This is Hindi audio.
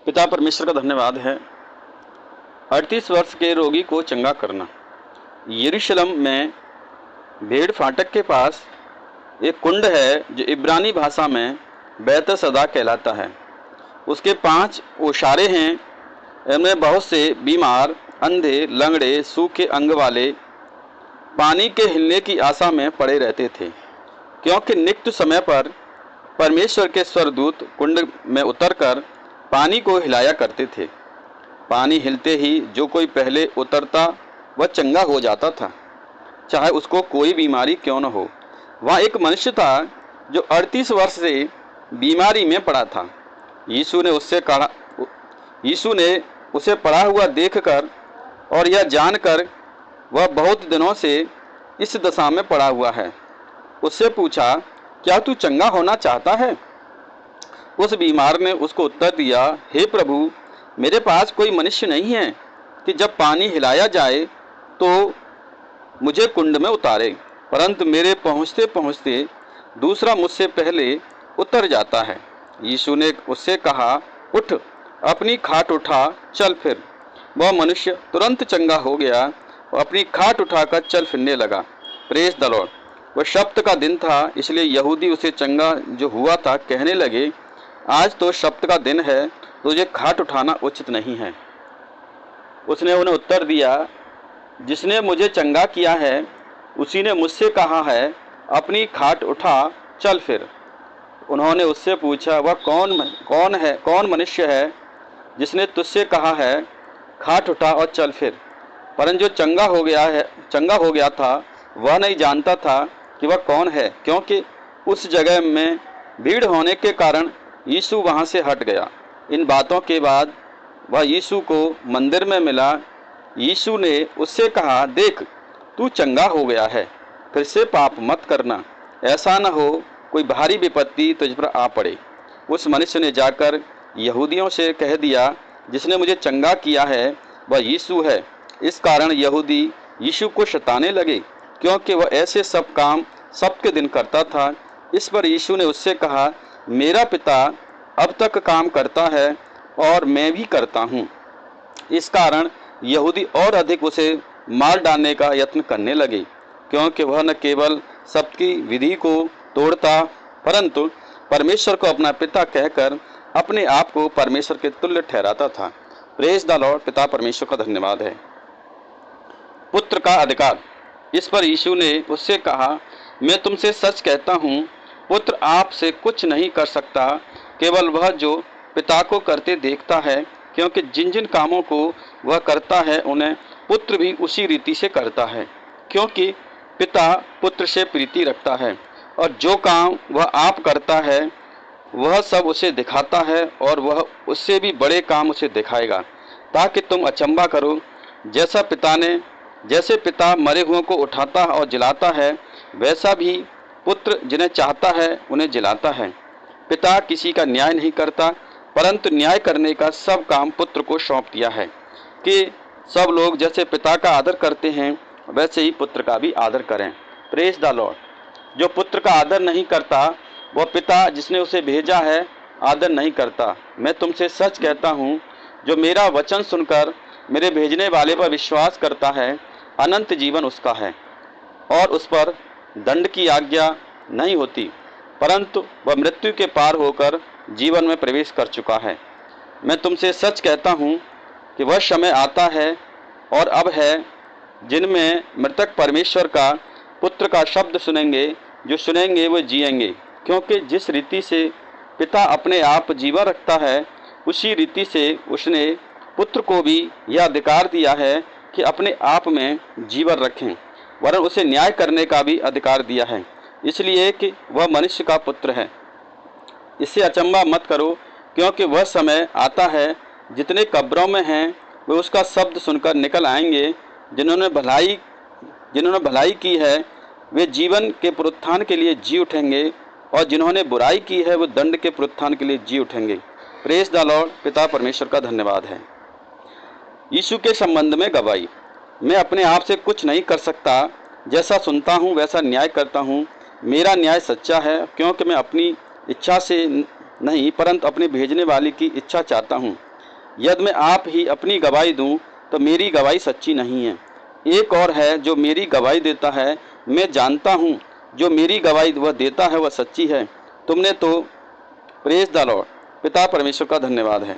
पिता परमेश्वर का धन्यवाद है। 38 वर्ष के रोगी को चंगा करना। यरूशलेम में भेड़ फाटक के पास एक कुंड है जो इब्रानी भाषा में बैतसदा कहलाता है। उसके 5 ओसारे हैं। इनमें बहुत से बीमार, अंधे, लंगड़े, सूखे अंग वाले पानी के हिलने की आशा में पड़े रहते थे, क्योंकि नित्य समय पर परमेश्वर के स्वर्गदूत कुंड में उतरकर पानी को हिलाया करते थे। पानी हिलते ही जो कोई पहले उतरता वह चंगा हो जाता था, चाहे उसको कोई बीमारी क्यों न हो। वहाँ एक मनुष्य था जो 38 वर्ष से बीमारी में पड़ा था। यीशु ने उसे पड़ा हुआ देखकर और यह जानकर वह बहुत दिनों से इस दशा में पड़ा हुआ है, उससे पूछा, क्या तू चंगा होना चाहता है? उस बीमार ने उसको उत्तर दिया, हे प्रभु, मेरे पास कोई मनुष्य नहीं है कि जब पानी हिलाया जाए तो मुझे कुंड में उतारे, परंतु मेरे पहुँचते पहुँचते दूसरा मुझसे पहले उतर जाता है। यीशु ने उससे कहा, उठ, अपनी खाट उठा, चल फिर। वह मनुष्य तुरंत चंगा हो गया और अपनी खाट उठाकर चल फिरने लगा। Praise the Lord. वह शब्द का दिन था, इसलिए यहूदी उसे चंगा जो हुआ था कहने लगे, आज तो शब्द का दिन है, तुझे खाट उठाना उचित नहीं है। उसने उन्हें उत्तर दिया, जिसने मुझे चंगा किया है उसी ने मुझसे कहा है, अपनी खाट उठा, चल फिर। उन्होंने उससे पूछा, वह कौन मनुष्य है जिसने तुझसे कहा है, खाट उठा और चल फिर? परंतु जो चंगा हो गया था वह नहीं जानता था कि वह कौन है, क्योंकि उस जगह में भीड़ होने के कारण यीशु वहाँ से हट गया। इन बातों के बाद वह यीशु को मंदिर में मिला। यीशु ने उससे कहा, देख, तू चंगा हो गया है, फिर से पाप मत करना, ऐसा न हो कोई भारी विपत्ति तुझ पर आ पड़े। उस मनुष्य ने जाकर यहूदियों से कह दिया, जिसने मुझे चंगा किया है वह यीशु है। इस कारण यहूदी यीशु को शताने लगे, क्योंकि वह ऐसे सब काम सबके दिन करता था। इस पर यीशु ने उससे कहा, मेरा पिता अब तक काम करता है और मैं भी करता हूँ। इस कारण यहूदी और अधिक उसे मार डालने का यत्न करने लगे, क्योंकि वह न केवल सबकी विधि को तोड़ता, परंतु परमेश्वर को अपना पिता कहकर अपने आप को परमेश्वर के तुल्य ठहराता था। Praise the Lord. पिता परमेश्वर का धन्यवाद है। पुत्र का अधिकार। इस पर यीशु ने उससे कहा, मैं तुमसे सच कहता हूँ, पुत्र आपसे कुछ नहीं कर सकता, केवल वह जो पिता को करते देखता है, क्योंकि जिन जिन कामों को वह करता है उन्हें पुत्र भी उसी रीति से करता है, क्योंकि पिता पुत्र से प्रीति रखता है। और जो काम वह आप करता है वह सब उसे दिखाता है, और वह उससे भी बड़े काम उसे दिखाएगा, ताकि तुम अचंभा करो। जैसे पिता मरे हुओं को उठाता और जिलाता है, वैसा भी पुत्र जिन्हें चाहता है उन्हें जिलाता है। पिता किसी का न्याय नहीं करता, परंतु न्याय करने का सब काम पुत्र को सौंप दिया है, कि सब लोग जैसे पिता का आदर करते हैं वैसे ही पुत्र का भी आदर करें। Praise the Lord. जो पुत्र का आदर नहीं करता वह पिता जिसने उसे भेजा है आदर नहीं करता। मैं तुमसे सच कहता हूँ, जो मेरा वचन सुनकर मेरे भेजने वाले पर विश्वास करता है, अनंत जीवन उसका है, और उस पर दंड की आज्ञा नहीं होती, परंतु वह मृत्यु के पार होकर जीवन में प्रवेश कर चुका है। मैं तुमसे सच कहता हूँ कि वह समय आता है और अब है, जिनमें मृतक परमेश्वर का पुत्र का शब्द सुनेंगे, जो सुनेंगे वो जिएंगे, क्योंकि जिस रीति से पिता अपने आप जीवन रखता है, उसी रीति से उसने पुत्र को भी यह अधिकार दिया है कि अपने आप में जीवन रखें, वरन उसे न्याय करने का भी अधिकार दिया है, इसलिए कि वह मनुष्य का पुत्र है। इससे अचंभा मत करो, क्योंकि वह समय आता है, जितने कब्रों में हैं वे उसका शब्द सुनकर निकल आएंगे। जिन्होंने भलाई की है वे जीवन के पुनरुत्थान के लिए जी उठेंगे, और जिन्होंने बुराई की है वे दंड के पुनरुत्थान के लिए जी उठेंगे। Praise the Lord. पिता परमेश्वर का धन्यवाद है। यीशु के संबंध में गवाही। मैं अपने आप से कुछ नहीं कर सकता, जैसा सुनता हूँ वैसा न्याय करता हूँ। मेरा न्याय सच्चा है, क्योंकि मैं अपनी इच्छा से नहीं परंतु अपने भेजने वाले की इच्छा चाहता हूँ। यदि मैं आप ही अपनी गवाही दूं तो मेरी गवाही सच्ची नहीं है। एक और है जो मेरी गवाही देता है, मैं जानता हूँ जो मेरी गवाही वह देता है वह सच्ची है। तुमने तो प्रेज द लॉर्ड। पिता परमेश्वर का धन्यवाद है।